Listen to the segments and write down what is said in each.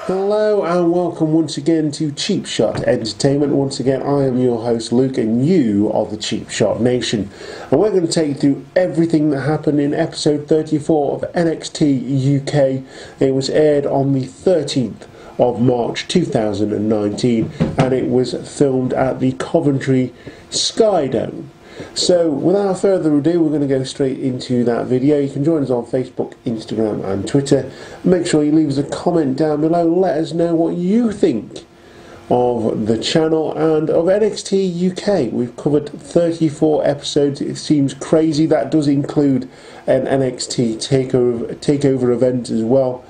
Hello and welcome once again to Cheap Shot Entertainment. Once again, I am your host Luke and you are the Cheap Shot Nation. And we're going to take you through everything that happened in episode 34 of NXT UK. It was aired on the 13th of March 2019 and it was filmed at the Coventry Skydome. So without further ado, we're going to go straight into that video. You can join us on Facebook, Instagram and Twitter. Make sure you leave us a comment down below. Let us know what you think of the channel and of NXT UK. We've covered 34 episodes. It seems crazy. That does include an NXT takeover event as well.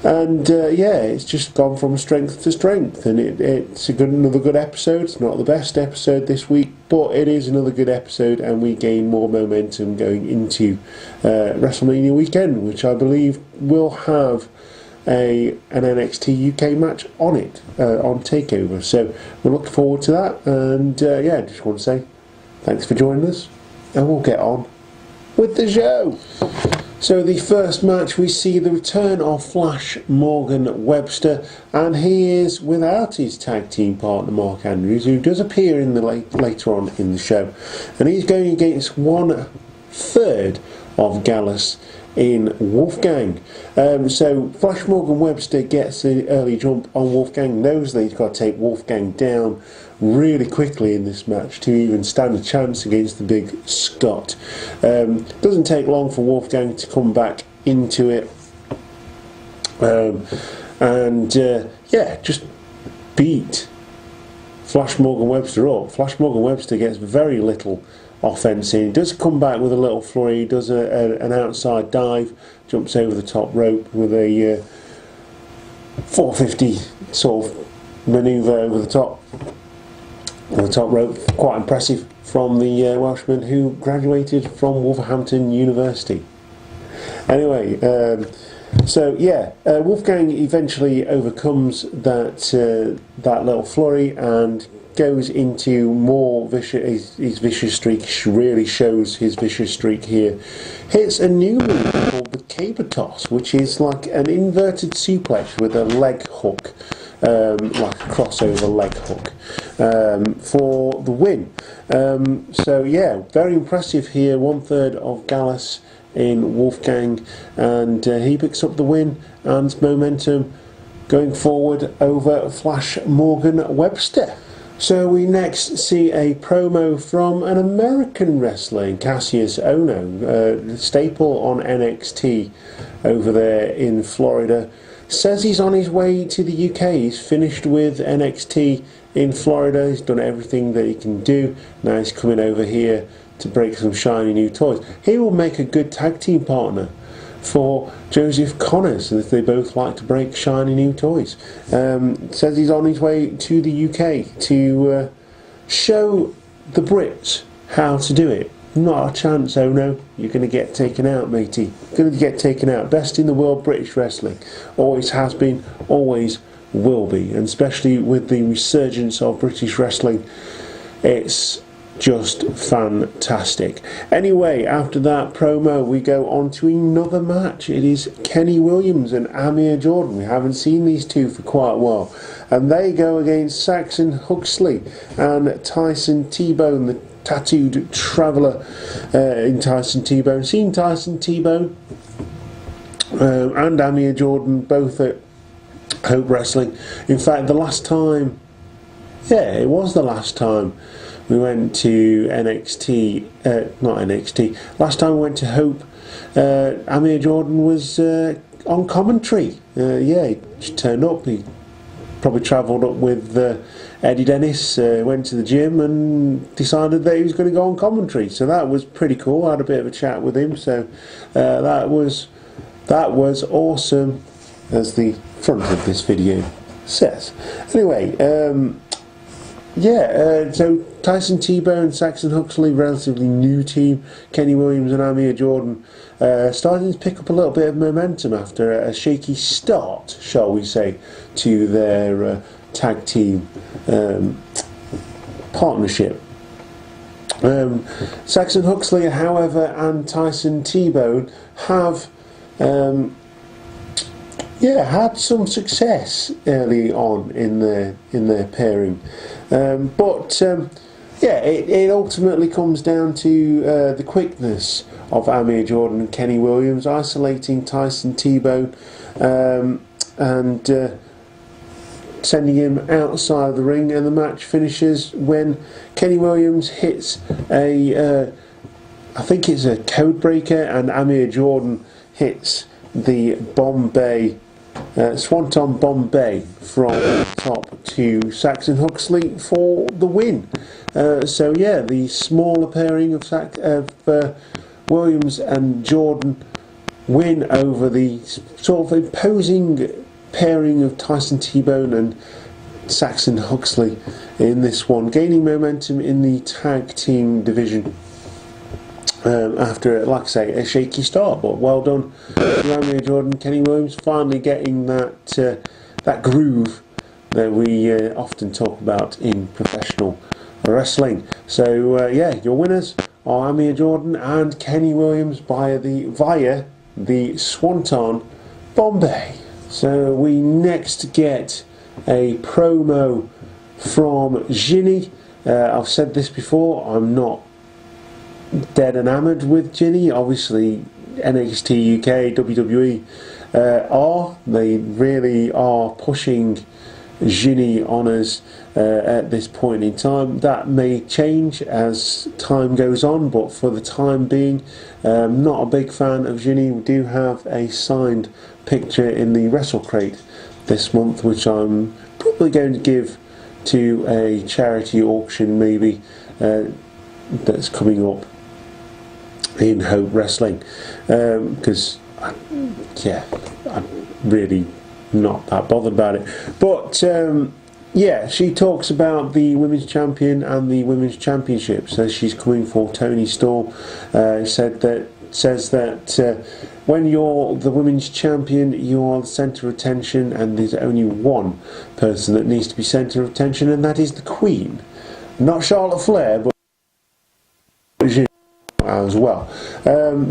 And yeah, it's just gone from strength to strength, and it's another good episode. It's not the best episode this week, but it is another good episode, and we gain more momentum going into WrestleMania weekend, which I believe will have an NXT UK match on it, on TakeOver. So we're looking forward to that, and yeah, just want to say thanks for joining us, and we'll get on with the show. So the first match, we see the return of Flash Morgan Webster, and he is without his tag team partner Mark Andrews, who does appear in the later on in the show, and he's going against 1/3 of Gallus in Wolfgang. So Flash Morgan Webster gets the early jump on Wolfgang, knows that he's got to take Wolfgang down really quickly in this match to even stand a chance against the big Scot. Doesn't take long for Wolfgang to come back into it, and yeah, just beat Flash Morgan Webster up. Flash Morgan Webster gets very little offense in. He does come back with a little flurry. He does an outside dive, jumps over the top rope with a 450 sort of manoeuvre over the top rope. Quite impressive from the Welshman who graduated from Wolverhampton University. Anyway, so yeah, Wolfgang eventually overcomes that little flurry and goes into more vicious. His vicious streak really shows his vicious streak here. Hits a new move called the caber toss, which is like an inverted suplex with a leg hook, like a crossover leg hook, for the win. So yeah, very impressive here. 1/3 of Gallus in Wolfgang, and he picks up the win and momentum going forward over Flash Morgan Webster. So we next see a promo from an American wrestler, Cassius Ohno, staple on NXT over there in Florida. Says he's on his way to the UK. He's finished with NXT in Florida. He's done everything that he can do. Now he's coming over here to break some shiny new toys. He will make a good tag team partner for Joseph Connors, as they both like to break shiny new toys. Says he's on his way to the UK to show the Brits how to do it. Not a chance, oh no, you're going to get taken out, matey. Going to get taken out. Best in the world British wrestling. Always has been, always will be. And especially with the resurgence of British wrestling, it's just fantastic. Anyway, after that promo, we go on to another match. It is Kenny Williams and Amir Jordan. We haven't seen these two for quite a while. And they go against Saxon Huxley and Tyson Tbone, the tattooed traveller in Tyson Tbone. Seen Tyson Tbone and Amir Jordan both at Hope Wrestling. In fact, the last time, yeah, it was the last time we went to NXT, not NXT, last time we went to Hope, Amir Jordan was on commentary. Yeah, he just turned up. He probably travelled up with Eddie Dennis, went to the gym and decided that he was going to go on commentary. So that was pretty cool. I had a bit of a chat with him. So that was awesome, as the front of this video says. Anyway, yeah, so Tyson Tbone, Saxon Huxley, relatively new team. Kenny Williams and Amir Jordan starting to pick up a little bit of momentum after a shaky start, shall we say, to their tag team partnership. Saxon Huxley, however, and Tyson Tbone have yeah, had some success early on in their pairing, but yeah, it ultimately comes down to the quickness of Amir Jordan and Kenny Williams isolating Tyson Tbone and sending him outside the ring, and the match finishes when Kenny Williams hits I think it's a code breaker, and Amir Jordan hits the Bombay Swanton Bombay from the top to Saxon Huxley for the win. So yeah, the smaller pairing of Williams and Jordan win over the sort of imposing pairing of Tyson Tbone and Saxon Huxley in this one, gaining momentum in the tag team division after, like I say, a shaky start. But well done to Amir Jordan, Kenny Williams, finally getting that groove that we often talk about in professional wrestling. So yeah, your winners are Amir Jordan and Kenny Williams via the Swanton Bombay. So we next get a promo from Ginny. I've said this before, I'm not dead enamoured with Ginny. Obviously NXT UK, WWE they really are pushing Ginny on us at this point in time. That may change as time goes on, but for the time being, not a big fan of Ginny. We do have a signed picture in the Wrestle Crate this month, which I'm probably going to give to a charity auction maybe that's coming up in Hope Wrestling, because yeah, I'm really not that bothered about it. But yeah, she talks about the Women's Champion and the Women's Championship. So she's coming for Toni Storm. Says that when you're the Women's Champion, you are the centre of attention, and there's only one person that needs to be centre of attention, and that is the Queen. Not Charlotte Flair, but as well.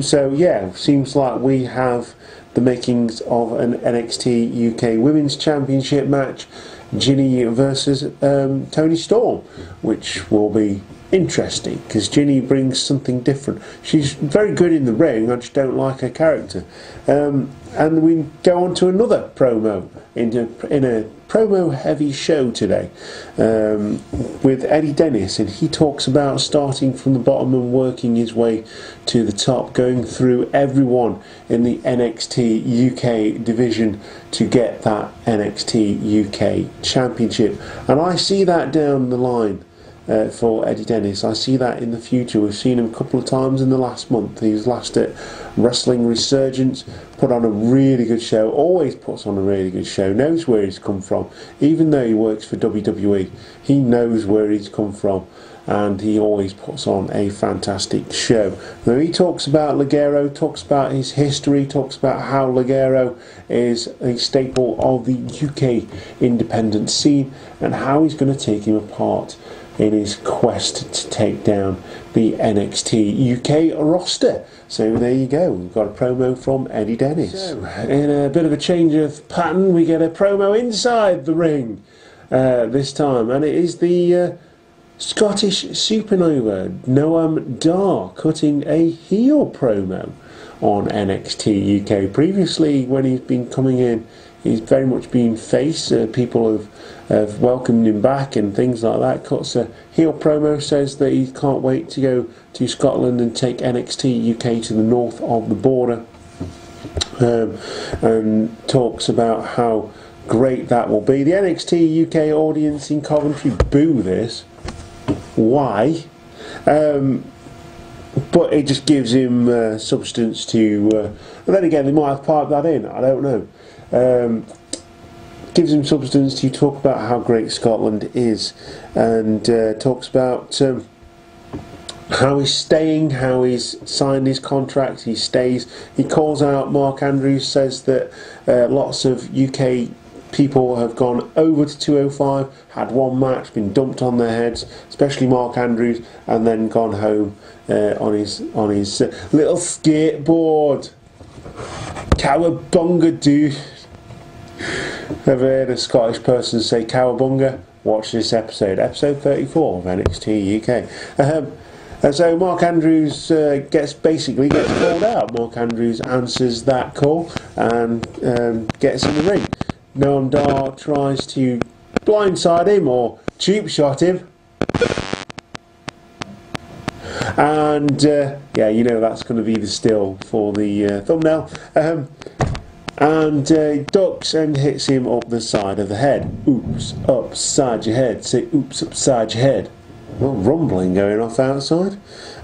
So yeah, seems like we have the makings of an NXT UK Women's Championship match, Ginny versus Toni Storm, which will be interesting because Ginny brings something different. She's very good in the ring, I just don't like her character. And we go on to another promo in a promo heavy show today with Eddie Dennis, and he talks about starting from the bottom and working his way to the top, going through everyone in the NXT UK division to get that NXT UK Championship. And I see that down the line for Eddie Dennis. I see that in the future. We've seen him a couple of times in the last month. He was last at Wrestling Resurgence, put on a really good show, always puts on a really good show, knows where he's come from. Even though he works for WWE, he knows where he's come from, and he always puts on a fantastic show. Now he talks about Ligero, talks about his history, talks about how Ligero is a staple of the UK independent scene, and how he's going to take him apart in his quest to take down the NXT UK roster. So there you go, we've got a promo from Eddie Dennis. So, in a bit of a change of pattern, we get a promo inside the ring this time, and it is the Scottish Supernova, Noam Dar, cutting a heel promo on NXT UK. Previously, when he's been coming in, he's very much been face. People have welcomed him back and things like that. Cuts a heel promo, says that he can't wait to go to Scotland and take NXT UK to the north of the border, and talks about how great that will be. The NXT UK audience in Coventry boo this. Why? But it just gives him substance to... but then again, they might have piped that in, I don't know. Gives him substance to talk about how great Scotland is, and talks about how he's staying, how he's signed his contract, he stays. He calls out Mark Andrews, says that lots of UK people have gone over to 205, had one match, been dumped on their heads, especially Mark Andrews, and then gone home on his little skateboard. Cowabunga, dude. Ever heard a Scottish person say cowabunga? Watch this episode, episode 34 of NXT UK. And so Mark Andrews gets called out. Mark Andrews answers that call and gets in the ring. Noam Dar tries to blindside him or cheap shot him. And yeah, you know that's going to be the still for the thumbnail. And ducks and hits him up the side of the head. Oops, upside your head. Say oops, upside your head. Well, rumbling going off outside.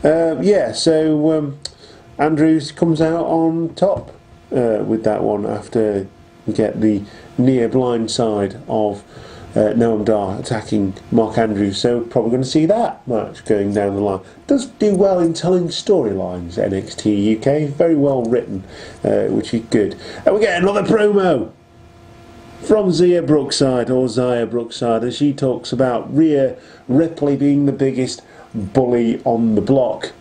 Yeah, so Andrews comes out on top with that one after we get the near blind side of Noam Dar attacking Mark Andrews. So probably going to see that match going down the line. Does do well in telling storylines, NXT UK. Very well written, which is good. And we get another promo from Zia Brookside, as she talks about Rhea Ripley being the biggest bully on the block.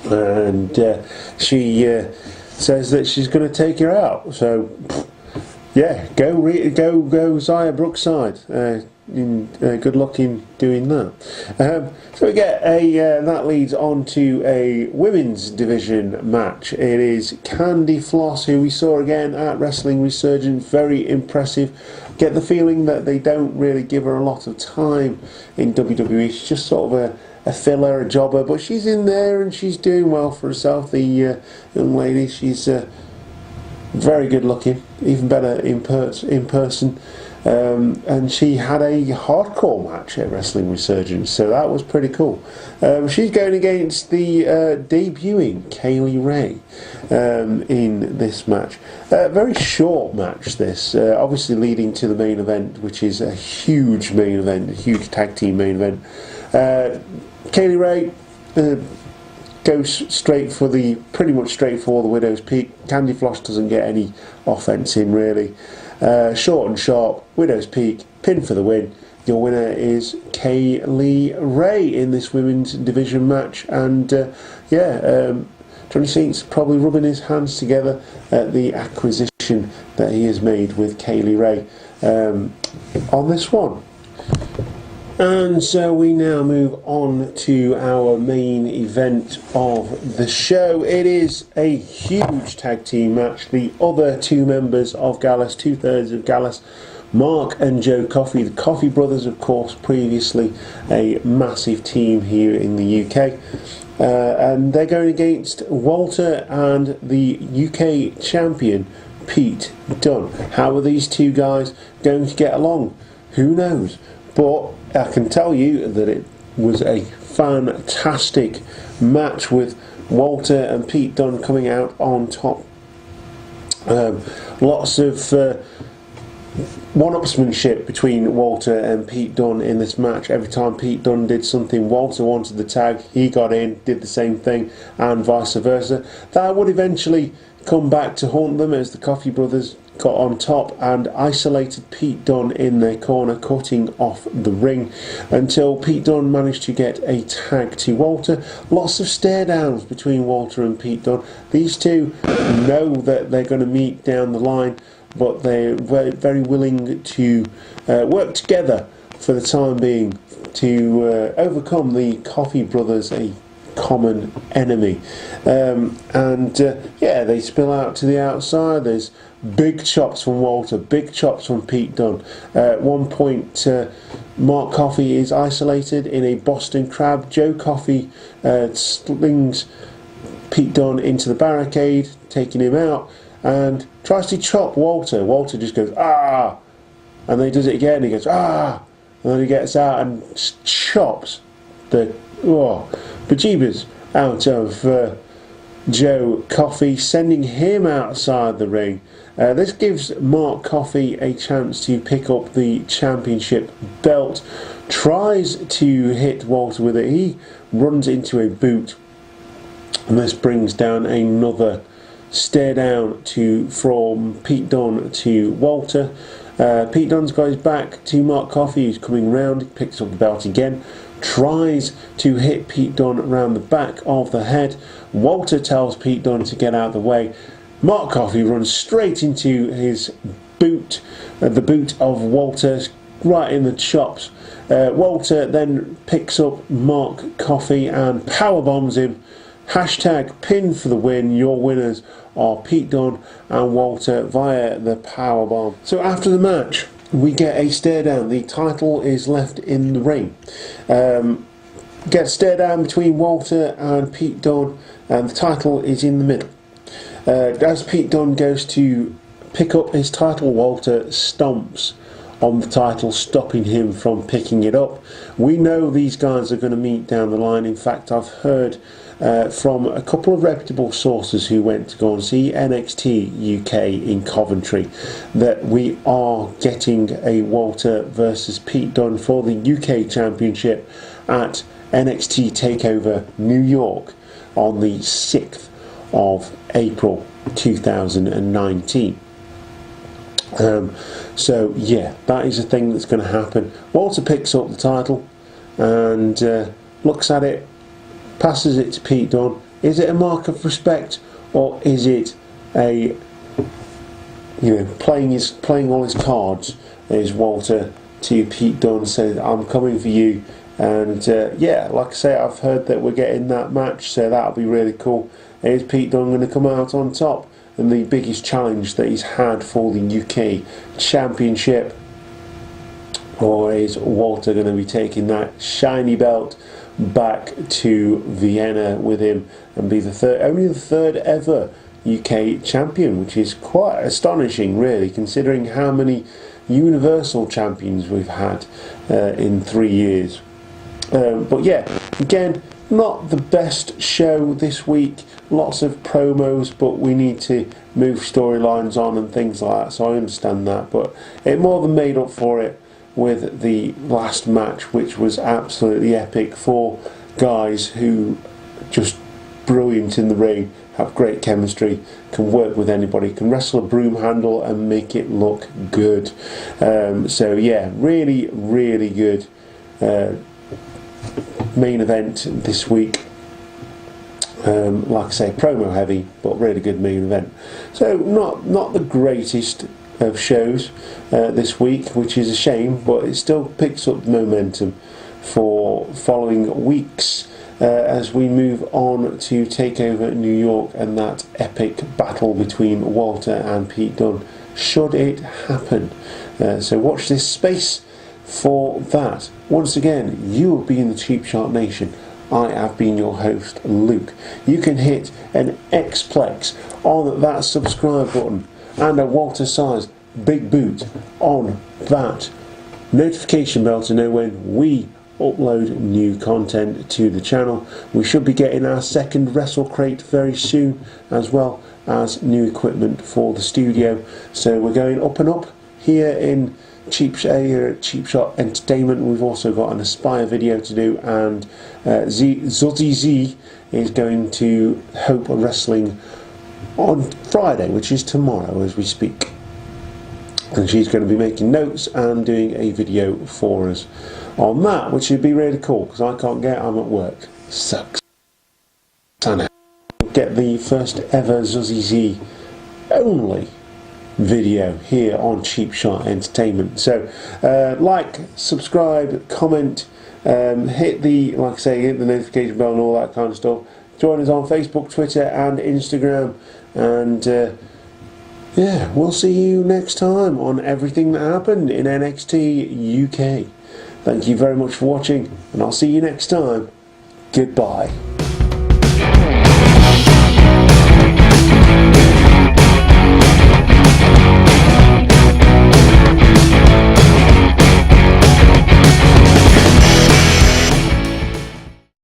And she says that she's going to take her out. So, yeah, go Zia Brookside. Good luck in doing that. So we get that leads on to a women's division match. It is Candy Floss, who we saw again at Wrestling Resurgence, very impressive. Get the feeling that they don't really give her a lot of time in WWE. She's just sort of a filler, a jobber, but she's in there and she's doing well for herself. The young lady, she's very good looking, even better in person. And she had a hardcore match at Wrestling Resurgence, so that was pretty cool. She's going against the debuting Kaylee Ray in this match. Very short match this, obviously leading to the main event, which is a huge main event, a huge tag team main event. Kaylee Ray goes pretty much straight for the Widow's Peak. Candy Floss doesn't get any offense in really. Short and sharp, Widow's Peak, pin for the win. Your winner is Kaylee Ray in this women's division match. And Johnny Saint's probably rubbing his hands together at the acquisition that he has made with Kaylee Ray on this one. And so we now move on to our main event of the show. It is a huge tag team match. The other two members of Gallus, 2/3 of Gallus, Mark and Joe Coffey, the Coffey brothers, of course, previously a massive team here in the UK. And they're going against Walter and the UK champion, Pete Dunn. How are these two guys going to get along? Who knows? But I can tell you that it was a fantastic match with Walter and Pete Dunn coming out on top. Lots of one-upsmanship between Walter and Pete Dunn in this match. Every time Pete Dunn did something, Walter wanted the tag, he got in, did the same thing, and vice versa. That would eventually come back to haunt them as the Coffey brothers got on top and isolated Pete Dunn in their corner, cutting off the ring until Pete Dunn managed to get a tag to Walter. Lots of stare downs between Walter and Pete Dunn. These two know that they're going to meet down the line, but they're very willing to work together for the time being to overcome the Coffey brothers, a common enemy. Yeah, they spill out to the outside. There's big chops from Walter, big chops from Pete Dunn. At one point, Mark Coffey is isolated in a Boston Crab. Joe Coffey slings Pete Dunn into the barricade, taking him out, and tries to chop Walter. Walter just goes, ah! And then he does it again, he goes, ah! And then he gets out and chops the bejeebers out of Joe Coffey, sending him outside the ring. This gives Mark Coffey a chance to pick up the championship belt. Tries to hit Walter with it. He runs into a boot, and this brings down another stare down from Pete Dunn to Walter. Pete Dunn's got his back to Mark Coffey, who's coming round, picks up the belt again, tries to hit Pete Dunn around the back of the head. Walter tells Pete Dunn to get out of the way. Mark Coffey runs straight into his boot, the boot of Walter, right in the chops. Walter then picks up Mark Coffey and powerbombs him. Hashtag pin for the win. Your winners are Pete Dunne and Walter via the powerbomb. So after the match, we get a stare down. The title is left in the ring. Get a stare down between Walter and Pete Dunne, and the title is in the middle. As Pete Dunne goes to pick up his title, Walter stomps on the title, stopping him from picking it up. We know these guys are going to meet down the line. In fact, I've heard from a couple of reputable sources who went to go and see NXT UK in Coventry that we are getting a Walter versus Pete Dunne for the UK Championship at NXT TakeOver New York on the 6th of April 2019. So yeah, that is a thing that's going to happen. Walter picks up the title and looks at it, passes it to Pete Dunne. Is it a mark of respect, or is it a, playing all his cards? Is Walter to Pete Dunne, says, I'm coming for you. And yeah, like I say, I've heard that we're getting that match, so that'll be really cool. Is Pete Dunne going to come out on top? And the biggest challenge that he's had for the UK Championship, or is Walter going to be taking that shiny belt back to Vienna with him and be only the third ever UK champion, which is quite astonishing, really, considering how many Universal champions we've had in 3 years. But yeah, again, not the best show this week. Lots of promos, but we need to move storylines on and things like that, so I understand that. But it more than made up for it with the last match, which was absolutely epic. 4 guys who just brilliant in the ring, have great chemistry, can work with anybody, can wrestle a broom handle and make it look good. So yeah, really, really good main event this week. Like I say, promo heavy, but really good main event. So not the greatest of shows this week, which is a shame, but it still picks up momentum for following weeks as we move on to TakeOver New York and that epic battle between Walter and Pete Dunne, should it happen. So watch this space for that. Once again, you will be in the Cheap Shot Nation. I have been your host, Luke. You can hit an Xplex on that subscribe button and a Walter sized big boot on that notification bell to know when we upload new content to the channel. We should be getting our second Wrestle Crate very soon, as well as new equipment for the studio. So we're going up and up here in Cheap Shot Entertainment. We've also got an Aspire video to do, and Zuzzy Z is going to Hope Wrestling on Friday, which is tomorrow as we speak, and she's going to be making notes and doing a video for us on that, which would be really cool because I can't I'm at work. Sucks. Get the first ever Zuzzy Z only video here on Cheap Shot Entertainment. So like, subscribe, comment, hit the notification bell and all that kind of stuff. Join us on Facebook, Twitter and Instagram, and yeah, we'll see you next time on everything that happened in NXT UK. Thank you very much for watching, and I'll see you next time. Goodbye.